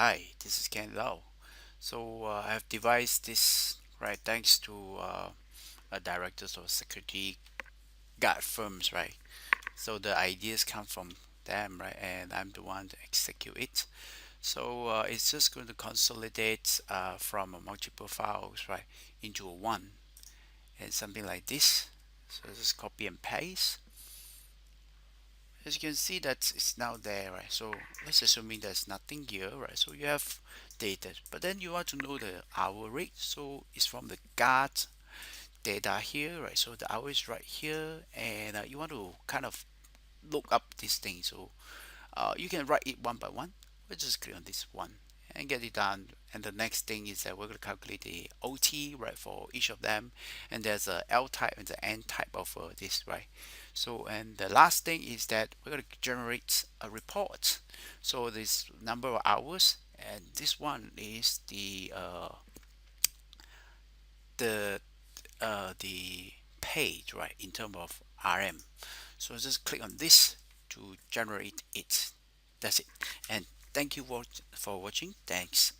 Hi, this is Ken Lau. I have devised this right thanks to directors of security guard firms, right? So the ideas come from them, right? And I'm the one to execute it. It's just going to consolidate from multiple files, right, into one and something like this. So just copy and paste. As you can see that it's now there, right? So let's assuming there's nothing here, right? So you have data, but then you want to know the hour rate. So it's from the guard data here, right? So the hour is right here, and you want to kind of look up this thing. So you can write it one by one. We'll just click on this one and get it done. And the next thing is that we're going to calculate the OT, right, for each of them. And there's a L type and the N type of this, right? So, and the last thing is that we're going to generate a report. So this number of hours, and this one is the the page, right, in terms of RM. So just click on this to generate it. That's it. And thank you for watching. Thanks.